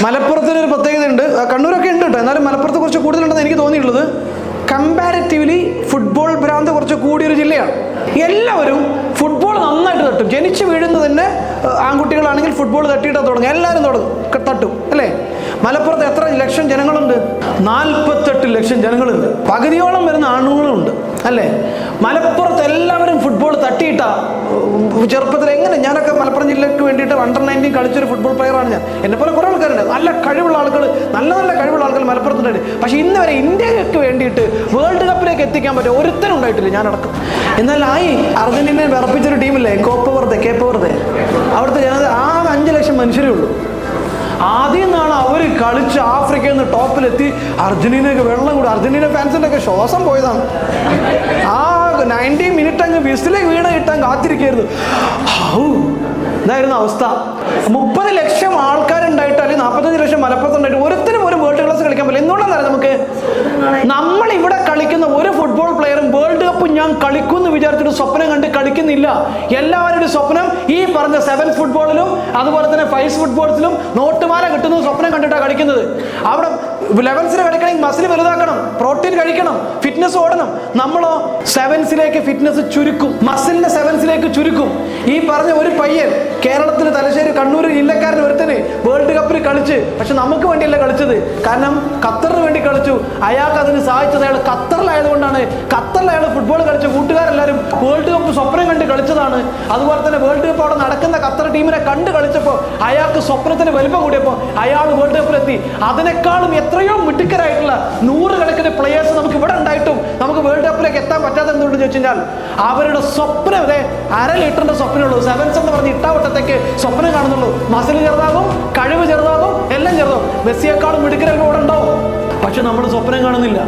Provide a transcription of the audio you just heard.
മലപ്പുറത്തിനൊരു പ്രത്യേകതയുണ്ട്, കണ്ണൂരൊക്കെ ഉണ്ട് കേട്ടോ, എന്നാലും മലപ്പുറത്ത് കുറച്ച് കൂടുതലുണ്ടെന്ന് എനിക്ക് തോന്നിയിട്ടുള്ളത്. കമ്പാരിറ്റീവ്ലി ഫുട്ബോൾ ഭ്രാന്ത് കുറച്ച് കൂടിയൊരു ജില്ലയാണ്. എല്ലാവരും ഫുട്ബോൾ നന്നായിട്ട് തട്ടും. ജനിച്ച് വീഴുന്നത് തന്നെ ആൺകുട്ടികളാണെങ്കിൽ ഫുട്ബോൾ തട്ടിയിട്ടാണ് തുടങ്ങും, എല്ലാവരും തട്ടും അല്ലേ? മലപ്പുറത്ത് എത്ര ലക്ഷം ജനങ്ങളുണ്ട്? 48 ലക്ഷം ജനങ്ങളുണ്ട്. പകുതിയോളം വരുന്ന ആണുങ്ങളുണ്ട് അല്ലേ? മലപ്പുറത്ത് എല്ലാവരും ഫുട്ബോൾ തട്ടിയിട്ടാ ചെറുപ്പത്തിൽ. എങ്ങനെ ഞാനൊക്കെ മലപ്പുറം ജില്ലയ്ക്ക് വേണ്ടിയിട്ട് അണ്ടർ-19 കളിച്ചൊരു ഫുട്ബോൾ പ്ലെയറാണ് ഞാൻ. എന്നെപ്പോലെ കുറേ ആൾക്കാരുണ്ട്, നല്ല കഴിവുള്ള ആളുകൾ, നല്ല കഴിവുള്ള ആളുകൾ മലപ്പുറത്തുണ്ട്. പക്ഷേ ഇന്ന് വരെ ഇന്ത്യക്ക് വേണ്ടിയിട്ട് വേൾഡ് കപ്പിലേക്ക് എത്തിക്കാൻ പറ്റിയ ഒരുത്തനും ഉണ്ടായിട്ടില്ല, ഞാനടക്കം. എന്നാൽ അർജന്റീനയെ വിറപ്പിച്ചൊരു ടീമില്ലേ, കേപ്പ് വെറുതെ, അവിടുത്തെ ജനത 5 ലക്ഷം മനുഷ്യരേ ഉള്ളൂ. ആദ്യം നിന്നാണ് അവർ കളിച്ച് ആഫ്രിക്കയിൽ നിന്ന് ടോപ്പിലെത്തി അർജന്റീനയ്ക്ക് വെള്ളം കൂടി. അർജന്റീന ഫാൻസിൻ്റെ ഒക്കെ ശ്വാസം പോയതാണ്. 90 മിനിറ്റ് അങ്ങ് വിസിലേക്ക് വീണ കിട്ടാൻ കാത്തിരിക്കുകയായിരുന്നു. ഇതായിരുന്നു അവസ്ഥ. 30 ലക്ഷം ആൾക്കാരുണ്ടായിട്ട് അല്ലെങ്കിൽ 45 ലക്ഷം മലപ്പുറത്തുണ്ടായിട്ട് ഒരുത്തിനും ഒരു വേൾഡ് ക്ലാസ് കളിക്കാൻ പറ്റില്ല. എന്തുകൊണ്ടാണ് നമുക്ക് നമ്മളിവിടെ കളിക്കുന്ന ഒരു ഫുട്ബോൾ പ്ലെയറും വേൾഡ് കപ്പ് ഞാൻ കളിക്കുമെന്ന് വിചാരിച്ചിട്ട് സ്വപ്നം കണ്ട് കളിക്കുന്നില്ല. എല്ലാവരുടെ സ്വപ്നം ഈ പറഞ്ഞ 7 ഫുട്ബോളിലും അതുപോലെ തന്നെ 5 ഫുട്ബോൾസിലും നോട്ടുമാല കിട്ടുന്ന സ്വപ്നം കണ്ടിട്ടാണ് കളിക്കുന്നത്. അവിടെ 11 കളിക്കണമെങ്കിൽ മസിൽ വലുതാക്കണം, പ്രോട്ടീൻ കഴിക്കണം, ഫിറ്റ്നസ് ഓടണം. നമ്മളോ 7 ഫിറ്റ്നസ് ചുരുക്കും, മസിലിന്റെ 7 ചുരുക്കും. ഈ പറഞ്ഞ ഒരു പയ്യൻ കേരളത്തിൽ തലശ്ശേരി കണ്ണൂർ ജില്ലക്കാരൻ ഒരുത്തന് വേൾഡ് കപ്പിൽ കളിച്ച്, പക്ഷെ നമുക്ക് വേണ്ടിയല്ല കളിച്ചത്, കാരണം ഖത്തറിന് വേണ്ടി കളിച്ചു. അയാൾക്ക് അതിന് സഹായിച്ചത് അയാൾ ഖത്തറിലായതുകൊണ്ടാണ്. ഖത്തറിൽ അയാൾ ഫുട്ബോൾ കളിച്ച കൂട്ടുകാരെല്ലാവരും വേൾഡ് കപ്പ് സ്വപ്നം കണ്ട് കളിച്ചതാണ്. അതുപോലെ തന്നെ വേൾഡ് കപ്പ് അവിടെ നടക്കുന്ന ഖത്തർ ടീമിനെ കണ്ട് കളിച്ചപ്പോൾ അയാൾക്ക് സ്വപ്നത്തിന് വലിപ്പം കൂടിയപ്പോൾ അയാൾ വേൾഡ് കപ്പിലെത്തി. അതിനേക്കാളും എത്രയോ മിടുക്കരായിട്ടുള്ള 100 കണക്കിന് പ്ലെയേഴ്സ് നമുക്ക് ഇവിടെ ഉണ്ടായിട്ടും നമുക്ക് വേൾഡ് കപ്പിലേക്ക് എത്താൻ പറ്റാതെ എന്തുകൊണ്ട് ചോദിച്ചു കഴിഞ്ഞാൽ അവരുടെ സ്വപ്നം അര ലിറ്ററിന്റെ സ്വപ്നമുള്ളൂ. 7s എന്ന് പറഞ്ഞ് ഇട്ടാവട്ടത്തേക്ക് സ്വപ്നം കാണുന്നുള്ളൂ. മസിൽ ചെറുതാകും, കഴിവ് ചെറുതാകും, എല്ലാം ചെറുതാകും. മെസ്സിയെക്കാളും മിടുക്കരൊക്കെ ഇവിടെ ഉണ്ടാവും, പക്ഷെ നമ്മൾ സ്വപ്നം കാണുന്നില്ല.